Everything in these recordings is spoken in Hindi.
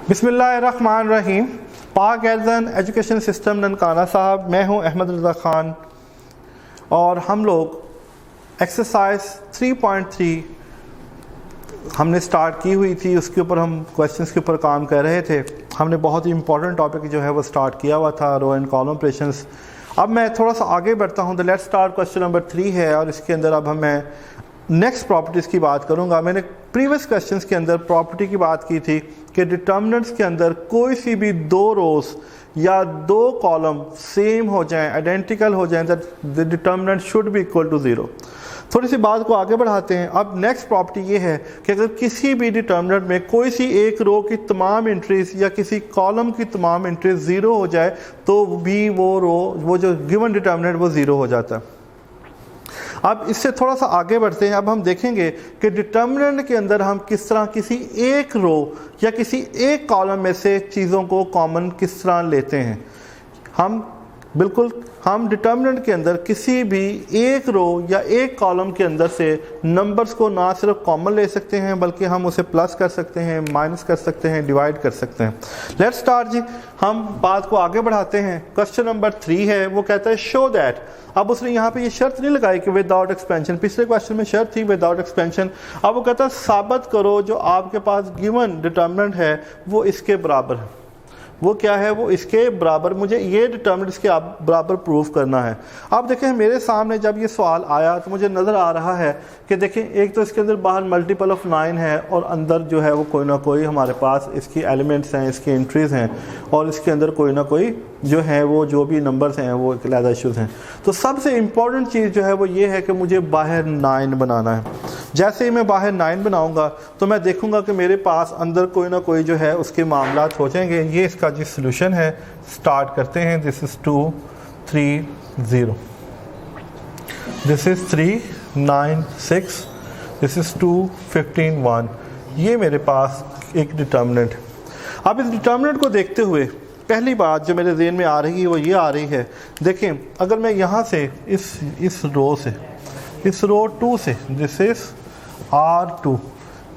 बिस्मिल्लाहिर्रहमानिर्रहीम। पाक एज़न एजुकेशन सिस्टम ननकाना साहब, मैं हूं अहमद रज़ा ख़ान और हम लोग एक्सरसाइज 3.3 हमने स्टार्ट की हुई थी। उसके ऊपर हम क्वेश्चंस के ऊपर काम कर रहे थे। हमने बहुत ही इंपॉर्टेंट टॉपिक जो है वो स्टार्ट किया हुआ था, रो एंड कॉलम ऑपरेशंस। अब मैं थोड़ा सा आगे बढ़ता हूं। तो लेट्स स्टार्ट क्वेश्चन नंबर 3 है और इसके अंदर अब मैं नेक्स्ट प्रॉपर्टीज़ की बात करूंगा। मैंने प्रीवियस क्वेश्चंस के अंदर प्रॉपर्टी की बात की थी कि डिटर्मिनेंट्स के अंदर कोई सी भी दो रोज या दो कॉलम सेम हो जाएं, आइडेंटिकल हो जाएं, that the determinant should be equal to 0। थोड़ी सी बात को आगे बढ़ाते हैं। अब नेक्स्ट प्रॉपर्टी ये है कि अगर किसी भी डिटर्मिनेंट में कोई सी एक रो की तमाम एंट्रीज या किसी कॉलम की तमाम एंट्रीज 0 हो जाए तो भी वो जो गिवन डिटर्मिनेंट वो 0 हो जाता है। अब इससे थोड़ा सा आगे बढ़ते हैं। अब हम देखेंगे कि डिटर्मिनेंट के अंदर हम किस तरह किसी एक रो या किसी एक कॉलम में से चीज़ों को कॉमन किस तरह लेते हैं। हम डिटर्मिनेंट के अंदर किसी भी एक रो या एक कॉलम के अंदर से नंबर्स को ना सिर्फ कॉमन ले सकते हैं बल्कि हम उसे प्लस कर सकते हैं, माइनस कर सकते हैं, डिवाइड कर सकते हैं। लेट्स स्टार्ट जी। हम बात को आगे बढ़ाते हैं। क्वेश्चन नंबर 3 है, वो कहता है शो दैट। अब उसने यहाँ पे ये शर्त नहीं लगाई कि विदाउट एक्सपेंशन। पिछले क्वेश्चन में शर्त थी विदाउट एक्सपेंशन। अब वो कहता है साबित करो जो आपके पास गिवन डिटर्मिनेंट है वो इसके बराबर है। वो क्या है? वो इसके बराबर। मुझे ये डिटर्मिनेंट इसके बराबर प्रूव करना है। अब देखें मेरे सामने जब ये सवाल आया तो मुझे नज़र आ रहा है कि देखें एक तो इसके अंदर बाहर मल्टीपल ऑफ 9 है और अंदर जो है वो कोई ना कोई हमारे पास इसकी एलिमेंट्स हैं, इसकी एंट्रीज़ हैं और इसके अंदर कोई ना कोई जो है वो जो भी नंबर्स हैं वो अलग इशूज़ हैं। तो सबसे इम्पॉर्टेंट चीज़ जो है वो ये है कि मुझे बाहर 9 बनाना है। जैसे ही मैं बाहर 9 बनाऊंगा तो मैं देखूंगा कि मेरे पास अंदर कोई ना कोई जो है उसके मामलात हो जाएंगे। ये इसका जो सॉल्यूशन है, स्टार्ट करते हैं। This is 2 3 0, this is 3 9 6, this is 2 15 1। ये मेरे पास एक डिटर्मिनेंट। अब इस डिटर्मिनेंट को देखते हुए पहली बात जो मेरे ज़हन में आ रही है वो ये आ रही है, देखें अगर मैं यहाँ से इस रो से, इस रो 2 से, this is R2,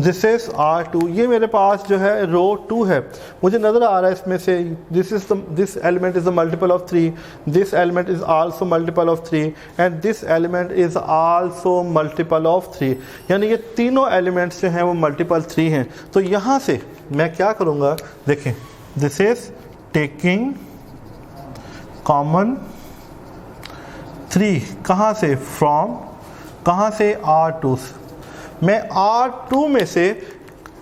this is R2, ये मेरे पास जो है रो 2 है। मुझे नज़र आ रहा है इसमें से this element is the multiple of 3, this element is also multiple of 3 and this element is also multiple of 3। यानी ये तीनों एलिमेंट्स जो हैं वो मल्टीपल 3 हैं। तो यहाँ से मैं क्या करूँगा, देखें दिस इज़ टेकिंग कॉमन 3, कहाँ से? फ्रॉम, कहाँ से? R2 से। मैं R2 में से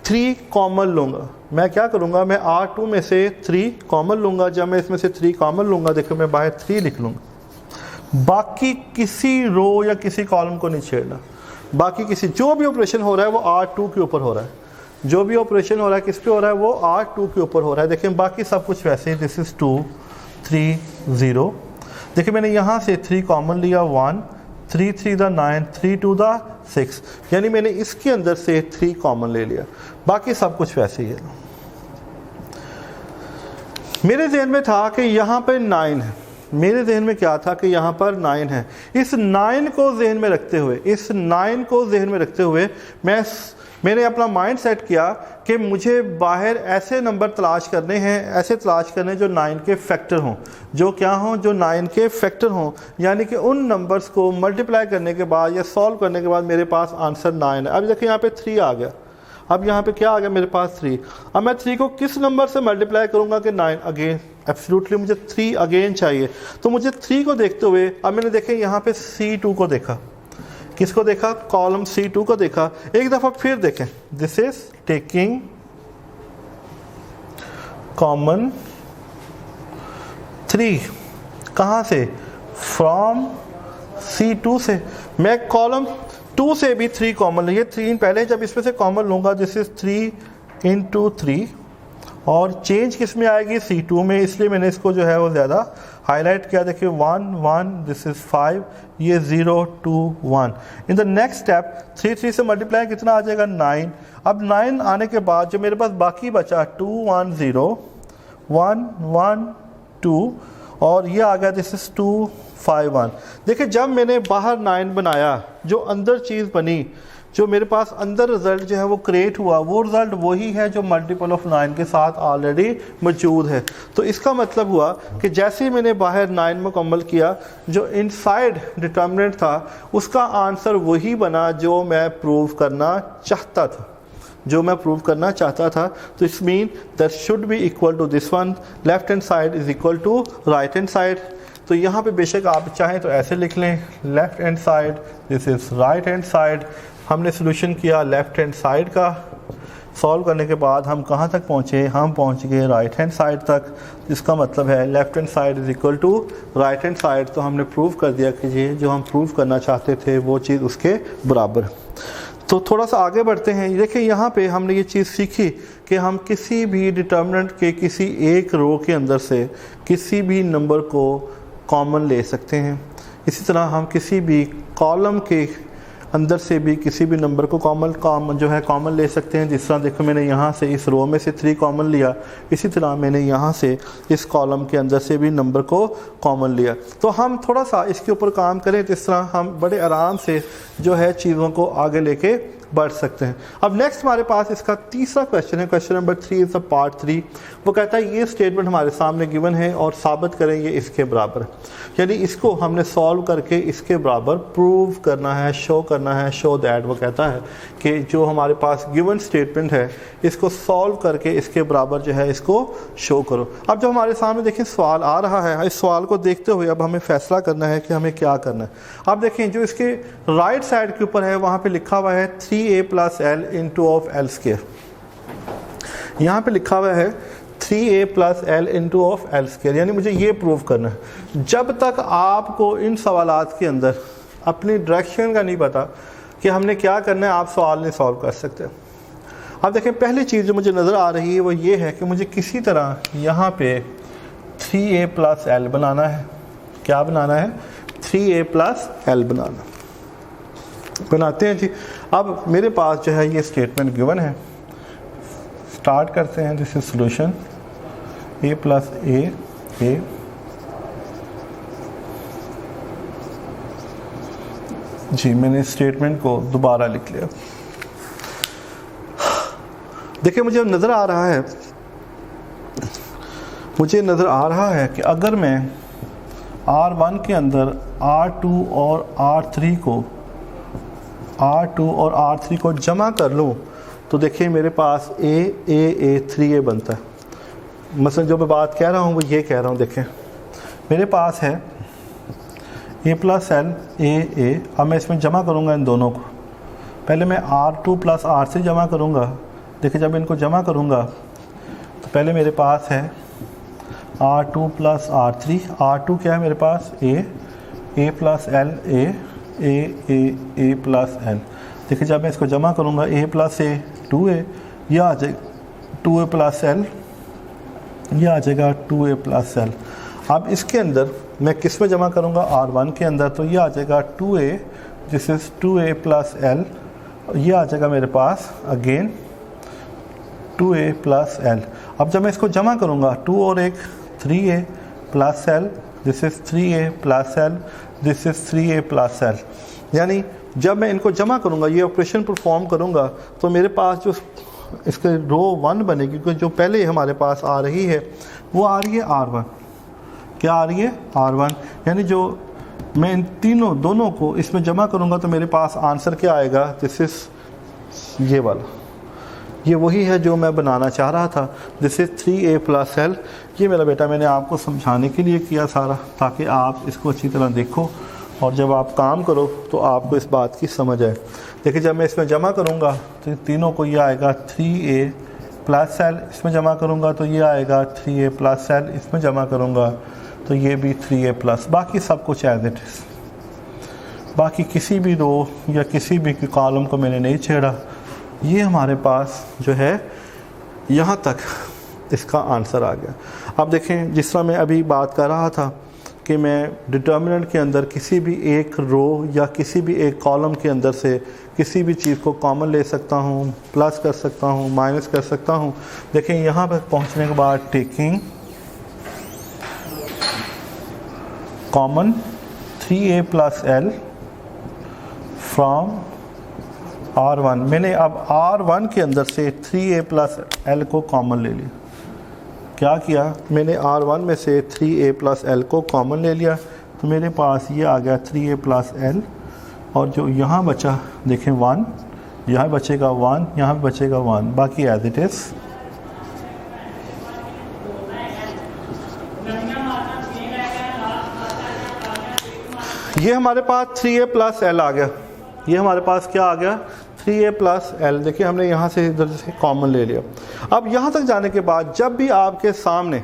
3 कॉमन लूँगा। मैं क्या करूँगा? मैं R2 में से 3 कॉमन लूँगा। जब मैं इसमें से 3 कॉमन लूँगा, देखो मैं बाहर 3 लिख लूँगा। बाकी किसी रो या किसी कॉलम को नहीं छेड़ना। बाकी किसी जो भी ऑपरेशन हो रहा है वो R2 के ऊपर हो रहा है। जो भी ऑपरेशन हो रहा है किस पे हो रहा है? वो R2 के ऊपर हो रहा है। देखें बाकी सब कुछ वैसे ही। This is 2 3 0। देखिए मैंने यहाँ से 3 कॉमन लिया, 1 3 3 द 9, 3 2 द 6, यानी मैंने इसके अंदर से 3 कॉमन ले लिया। बाकी सब कुछ वैसे ही है। मेरे जहन में था कि यहाँ पर 9 है। मेरे जहन में क्या था कि यहाँ पर 9 है। इस 9 को जहन में रखते हुए मैंने अपना माइंड सेट किया कि मुझे बाहर ऐसे नंबर तलाश करने हैं, ऐसे तलाश करने जो 9 के फैक्टर हों। जो क्या हों? जो 9 के फैक्टर हों। यानी कि उन नंबर्स को मल्टीप्लाई करने के बाद या सॉल्व करने के बाद मेरे पास आंसर 9 है। अब देखिए यहाँ पे 3 आ गया। अब यहाँ पे क्या आ गया मेरे पास? 3। अब मैं 3 को किस नंबर से मल्टीप्लाई करूँगा कि 9 अगेन? एब्सोल्युटली मुझे 3 अगेन चाहिए। तो मुझे 3 को देखते हुए अब मैंने देखे यहाँ पे C2 को देखा। किसको देखा? कॉलम C2 को देखा। एक दफ़ा फिर देखें, दिस इज टेकिंग कॉमन 3, कहाँ से? फ्रॉम C2 से। मैं कॉलम 2 से भी 3 कॉमन लिए। 3 पहले जब इसमें से कॉमन लूँगा, दिस इज 3 × 3 और चेंज किस में आएगी? C2 में, इसलिए मैंने इसको जो है वो ज़्यादा हाईलाइट किया। देखिए 1 1, दिस इज़ 5, ये 0 2 1। इन द नेक्स्ट स्टेप 3 3 से मल्टीप्लाई कितना आ जाएगा? 9। अब 9 आने के बाद जो मेरे पास बाकी बचा 2 1 0 1 1 2 और ये आ गया दिस इज़ 2 5 1। देखिए जब मैंने बाहर 9 बनाया, जो अंदर चीज़ बनी जो मेरे पास अंदर रिजल्ट जो है वो क्रिएट हुआ, वो रिजल्ट वही है जो मल्टीपल ऑफ 9 के साथ ऑलरेडी मौजूद है। तो इसका मतलब हुआ कि जैसे ही मैंने बाहर 9 मुकम्मल किया, जो इनसाइड डिटर्मिनेंट था उसका आंसर वही बना जो मैं प्रूव करना चाहता था, तो it's mean that should be equal to this one, left hand side is equal to right hand side. तो यहाँ पे बेशक आप चाहें तो ऐसे लिख लें, left hand side this is right hand side. हमने सोल्यूशन किया लेफ्ट हैंड साइड का, सॉल्व करने के बाद हम कहाँ तक पहुँचे, हम पहुँच गए राइट हैंड साइड तक। इसका मतलब है left hand side is equal to right hand side. तो हमने प्रूव कर दिया कि ये जो हम प्रूव करना चाहते थे वो चीज़ उसके बराबर। तो थोड़ा सा आगे बढ़ते हैं। देखिए यहाँ पे हमने ये चीज़ सीखी कि हम किसी भी डिटर्मिनेंट के किसी एक रो के अंदर से किसी भी नंबर को कॉमन ले सकते हैं। इसी तरह हम किसी भी कॉलम के अंदर से भी किसी भी नंबर को कॉमन ले सकते हैं। जिस तरह देखो मैंने यहाँ से इस रो में से 3 कॉमन लिया, इसी तरह मैंने यहाँ से इस कॉलम के अंदर से भी नंबर को कॉमन लिया। तो हम थोड़ा सा इसके ऊपर काम करें तो इस तरह हम बड़े आराम से जो है चीज़ों को आगे लेके बढ़ सकते हैं। अब नेक्स्ट हमारे पास इसका तीसरा क्वेश्चन है, question number 3 is the part 3। वो कहता है ये स्टेटमेंट हमारे सामने गिवन है और साबित करें ये इसके बराबर, यानी इसको हमने सॉल्व करके इसके बराबर प्रूव करना है, शो करना है। शो दैट वो कहता है कि जो हमारे पास गिवन स्टेटमेंट है इसको सॉल्व करके इसके बराबर जो है इसको शो करो। अब जो हमारे सामने देखें सवाल आ रहा है, इस सवाल को देखते हुए अब हमें फैसला करना है कि हमें क्या करना है। अब देखें जो इसके राइट साइड के ऊपर है वहाँ पे लिखा हुआ है 3a plus L into of L square. यहाँ पे लिखा हुआ है 3a plus L into of L square, यानी मुझे ये प्रूव करना है। जब तक आपको इन सवालात के अंदर अपनी डायरेक्शन का नहीं पता कि हमने क्या करना है, आप सवाल नहीं सॉल्व कर सकते। अब देखें पहली चीज़ जो मुझे नज़र आ रही है वो ये है कि मुझे किसी तरह यहाँ पे 3a प्लस एल बनाना है। क्या बनाना है? 3a प्लस एल बनाते हैं जी। अब मेरे पास जो है ये स्टेटमेंट गिवन है, स्टार्ट करते हैं। This is solution a plus A G. मैंने स्टेटमेंट को दोबारा लिख लिया। देखिए मुझे नज़र आ रहा है कि अगर मैं R1 के अंदर R2 और R3 को जमा कर लूँ तो देखिए मेरे पास a 3a बनता है। मसलन जो मैं बात कह रहा हूँ वो ये कह रहा हूँ, देखें मेरे पास है a प्लस एल a। अब मैं इसमें जमा करूँगा इन दोनों को। पहले मैं R2 प्लस R3 जमा करूँगा। देखिए जब इनको जमा करूँगा तो पहले मेरे पास है R2 प्लस R3। R2 क्या है मेरे पास? a plus L a plus L. देखिए जब मैं इसको जमा करूँगा a प्लस a 2a, यह आ जाएगा 2a प्लस एल, यह आ जाएगा 2a प्लस एल। अब इसके अंदर मैं किस में जमा करूँगा? R1 के अंदर, तो यह आ जाएगा 2a, this is 2a plus L. यह आ जाएगा मेरे पास अगेन 2a प्लस एल। अब जब मैं इसको जमा करूँगा 2 और 1 3a plus L, this is 3a plus L, this is 3a plus L. यानी जब मैं इनको जमा करूँगा, ये ऑपरेशन परफॉर्म करूँगा, तो मेरे पास जो इसके रो 1 बनेगी, क्योंकि जो पहले हमारे पास आ रही है वो आ रही है R1। क्या आ रही है? R1। यानी जो मैं इन दोनों को इसमें जमा करूँगा तो मेरे पास आंसर क्या आएगा? दिस इज ये वाला, ये वही है जो मैं बनाना चाह रहा था। This is 3a plus L. ये मेरा बेटा मैंने आपको समझाने के लिए किया सारा, ताकि आप इसको अच्छी तरह देखो और जब आप काम करो तो आपको इस बात की समझ आए। देखिए जब मैं इसमें जमा करूँगा तो तीनों को ये आएगा 3a प्लस एल, इसमें जमा करूँगा तो ये आएगा 3a प्लस एल, इसमें जमा करूँगा तो ये भी 3a प्लस। बाकी सब कुछ एज इट इज़, बाकी किसी भी रो या किसी भी कॉलम को मैंने नहीं छेड़ा। ये हमारे पास जो है यहाँ तक इसका आंसर आ गया। अब देखें जिस तरह मैं अभी बात कर रहा था कि मैं डिटर्मिनेंट के अंदर किसी भी एक रो या किसी भी एक कॉलम के अंदर से किसी भी चीज़ को कॉमन ले सकता हूँ, प्लस कर सकता हूँ, माइनस कर सकता हूँ। देखें यहाँ पर पहुँचने के बाद taking common 3a plus L from R1, मैंने अब R1 के अंदर से 3a प्लस l को कॉमन ले लिया। क्या किया, मैंने R1 में से 3a प्लस l को कॉमन ले लिया, तो मेरे पास ये आ गया 3a प्लस l, और जो यहाँ बचा देखें 1, यहाँ बचेगा 1, यहाँ बचेगा 1, बाकी एज इट इज़। ये हमारे पास 3a प्लस l आ गया, ये हमारे पास क्या आ गया 3a प्लस l। देखिए हमने यहाँ से इधर से कॉमन ले लिया। अब यहाँ तक जाने के बाद जब भी आपके सामने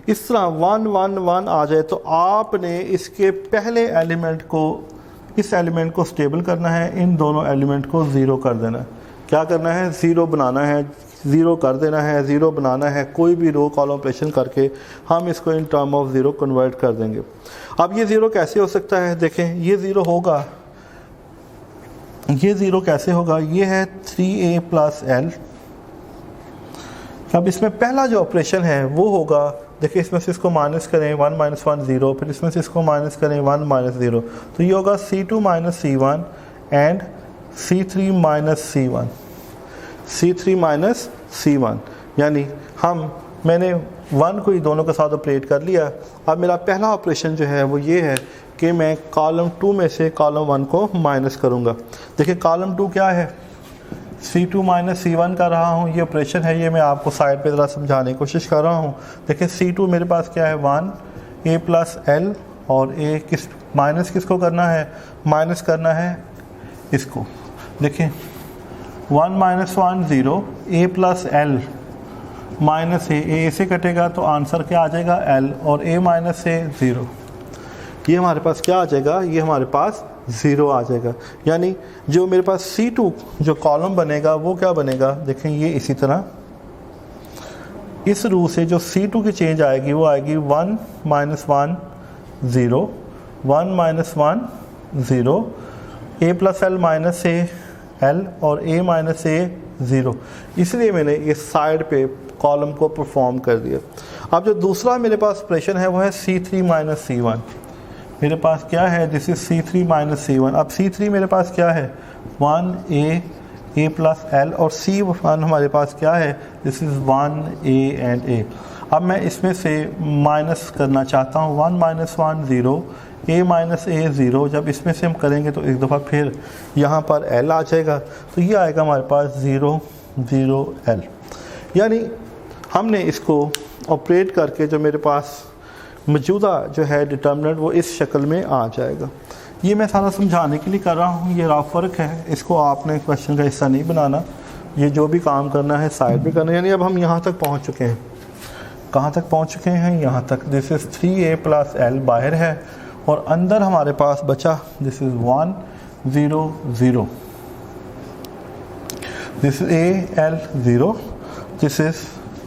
इस तरह 1 1 1 आ जाए तो आपने इसके पहले एलिमेंट को, इस एलिमेंट को स्टेबल करना है, इन दोनों एलिमेंट को ज़ीरो कर देना है। क्या करना है, ज़ीरो बनाना है, ज़ीरो कर देना है, ज़ीरो बनाना है। कोई भी रो कॉलम ऑपरेशन करके हम इसको in term of zero convert कर देंगे। अब ये ज़ीरो कैसे हो सकता है, देखें ये ज़ीरो होगा, ये ज़ीरो कैसे होगा, ये है 3a प्लस l। अब इसमें पहला जो ऑपरेशन है वो होगा, देखिए इसमें से इसको माइनस करें 1 माइनस 1 0, फिर इसमें से इसको माइनस करें 1 माइनस 0, तो ये होगा c2 minus c1 and c3 minus c1, c3 minus c1। यानी मैंने 1 को ही दोनों के साथ ऑपरेट कर लिया। अब मेरा पहला ऑपरेशन जो है वो ये है कि मैं कॉलम 2 में से कॉलम 1 को माइनस करूँगा। देखिए कॉलम 2 क्या है, c2 माइनस c1 कर रहा हूँ, ये ऑपरेशन है, ये मैं आपको साइड पे ज़रा समझाने की कोशिश कर रहा हूँ। देखिए c2 मेरे पास क्या है 1 a प्लस l, और a माइनस किसको करना है, माइनस करना है इसको। देखिए 1 minus 1 0, a plus l minus a से कटेगा तो आंसर क्या आ जाएगा l, और a माइनस से 0, ये हमारे पास क्या आ जाएगा, ये हमारे पास 0 आ जाएगा। यानी जो मेरे पास c2 जो कॉलम बनेगा वो क्या बनेगा, देखें ये इसी तरह इस रू से जो c2 की चेंज आएगी वो आएगी 1 minus 1 0, 1 minus 1 0, a plus l minus से l, और a माइनस से 0। इसलिए मैंने इस साइड पे कॉलम को परफॉर्म कर दिया। अब जो दूसरा मेरे पास ऑपरेशन है वो है c3 माइनस c1। मेरे पास क्या है, this is c3 minus c1। अब c3 मेरे पास क्या है 1a प्लस l, और c1 हमारे पास क्या है, this is 1a and a। अब मैं इसमें से माइनस करना चाहता हूँ, 1 माइनस 1 0, a माइनस a 0। जब इसमें से हम करेंगे तो एक दफ़ा फिर यहाँ पर l आ जाएगा, तो ये आएगा हमारे पास 0 0 l। यानी हमने इसको ऑपरेट करके जो मेरे पास मौजूदा जो है डिटर्मिनेंट वो इस शक्ल में आ जाएगा। ये मैं सारा समझाने के लिए कर रहा हूँ, ये रफ वर्क है, इसको आपने क्वेश्चन का हिस्सा नहीं बनाना। ये जो भी काम करना है साइड पे करना है। यानी अब हम यहाँ तक पहुँच चुके हैं, कहाँ तक पहुँच चुके हैं, यहाँ तक। This is 3a plus l बाहर है, और अंदर हमारे पास बचा this is 1 0 0, this is a l 0, this is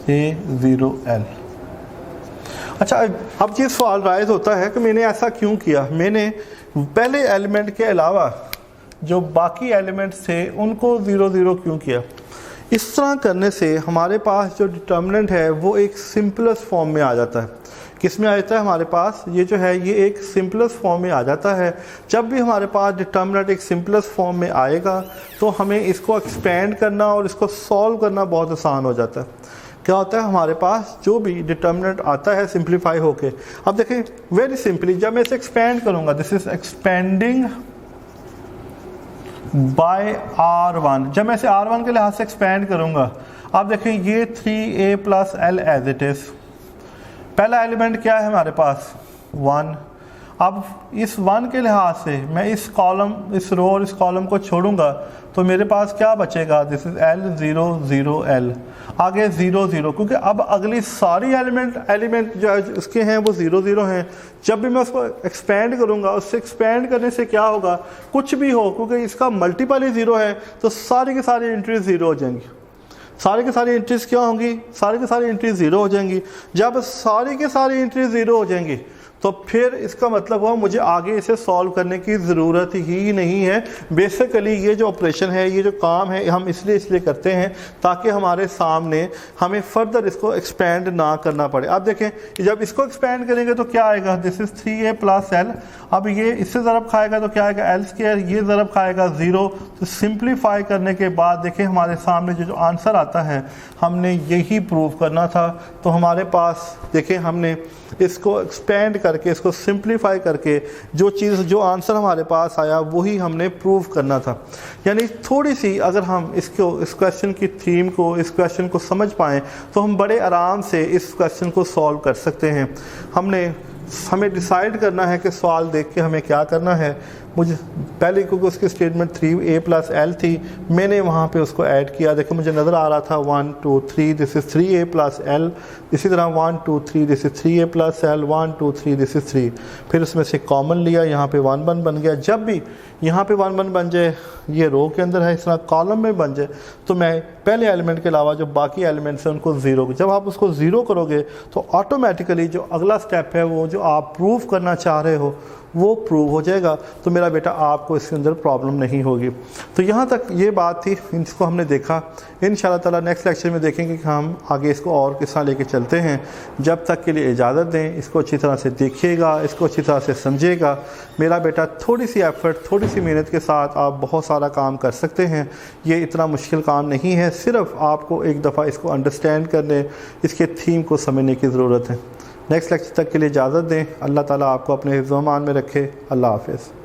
a 0 l। अच्छा, अब ये सवाल राइज होता है कि मैंने ऐसा क्यों किया, मैंने पहले एलिमेंट के अलावा जो बाकी एलिमेंट्स थे उनको 0 0 क्यों किया। इस तरह करने से हमारे पास जो डिटर्मिनेंट है वो एक सिंपलेस्ट फॉर्म में आ जाता है। किस में आ जाता है, हमारे पास ये जो है ये एक सिंपलेस्ट फॉर्म में आ जाता है। जब भी हमारे पास डिटर्मिनेंट एक सिंपलेस्ट फॉर्म में आएगा तो हमें इसको एक्सपेंड करना और इसको सॉल्व करना बहुत आसान हो जाता है। क्या होता है, हमारे पास जो भी डिटर्मिनेंट आता है सिंप्लीफाई होके, अब देखें वेरी सिंपली जब मैं इसे एक्सपेंड करूंगा, this is expanding bye r1। जब मैं इसे r1 के लिहाज से एक्सपेंड करूंगा, अब देखें ये 3a plus l as it is. पहला एलिमेंट क्या है हमारे पास 1। अब इस 1 के लिहाज से मैं इस कॉलम, इस रो और इस कॉलम को छोड़ूंगा तो मेरे पास क्या बचेगा, दिस इज l 0 0 l, आगे 0 0, क्योंकि अब अगली सारी एलिमेंट जो इसके हैं वो 0 0 हैं। जब भी मैं उसको एक्सपेंड करूंगा, उससे एक्सपेंड करने से क्या होगा, कुछ भी हो, क्योंकि इसका मल्टीपल ही 0 है तो सारी की सारी एंट्रीज 0 हो जाएंगी। सारी की सारी एंट्रीज क्या होंगी, सारी की सारी एंट्रीज 0 हो जाएंगी। जब सारी की सारी एंट्रीज 0 हो जाएंगी तो फिर इसका मतलब हुआ मुझे आगे इसे सॉल्व करने की ज़रूरत ही नहीं है। बेसिकली ये जो ऑपरेशन है, ये जो काम है, हम इसलिए करते हैं ताकि हमारे सामने हमें फर्दर इसको एक्सपेंड ना करना पड़े। अब देखें जब इसको एक्सपेंड करेंगे तो क्या आएगा, this is 3a plus L. अब ये इससे ज़रब खाएगा तो क्या आएगा, एल स्क्वायर, ये ज़रब खाएगा 0। तो सिंप्लीफाई करने के बाद देखें हमारे सामने जो आंसर आता है, हमने यही प्रूव करना था। तो हमारे पास देखें हमने इसको एक्सपेंड करके, इसको सिंप्लीफाई करके जो आंसर हमारे पास आया वही हमने प्रूव करना था। यानी थोड़ी सी अगर हम इस क्वेश्चन की थीम को, इस क्वेश्चन को समझ पाएँ तो हम बड़े आराम से इस क्वेश्चन को सॉल्व कर सकते हैं। हमें डिसाइड करना है कि सवाल देख के हमें क्या करना है। मुझे पहले क्योंकि उसकी स्टेटमेंट 3a प्लस एल थी, मैंने वहाँ पे उसको ऐड किया। देखो मुझे नज़र आ रहा था 1 2 3 this is 3a plus L, इसी तरह 1 2 3 this is 3a plus L, 1 2 3 this is 3। फिर उसमें से कॉमन लिया, यहाँ पे 1 1 बन गया। जब भी यहाँ पे 1 1 बन जाए, ये रो के अंदर है, इस तरह कॉलम में बन जाए, तो मैं पहले एलिमेंट के अलावा जो बाकी एलिमेंट्स हैं उनको ज़ीरो, जब आप उसको ज़ीरो करोगे तो ऑटोमेटिकली जो अगला स्टेप है वो जो आप प्रूव करना चाह रहे हो वो प्रूव हो जाएगा। तो मेरा बेटा आपको इसके अंदर प्रॉब्लम नहीं होगी। तो यहाँ तक ये बात थी, इसको हमने देखा। इंशाअल्लाह ताला नेक्स्ट लेक्चर में देखेंगे कि हम आगे इसको और किस तरह लेके चलते हैं। जब तक के लिए इजाज़त दें, इसको अच्छी तरह से देखिएगा, इसको अच्छी तरह से समझिएगा। मेरा बेटा थोड़ी सी एफ़र्ट, थोड़ी सी मेहनत के साथ आप बहुत सारा काम कर सकते हैं। ये इतना मुश्किल काम नहीं है, सिर्फ़ आपको एक दफ़ा इसको अंडरस्टैंड करने, इसके थीम को समझने की ज़रूरत है। नेक्स्ट लेक्चर तक के लिए इजाज़त दें। अल्लाह ताला आपको अपने हिफ्ज़-ओ-अमान में रखे। अल्लाह हाफ़िज़।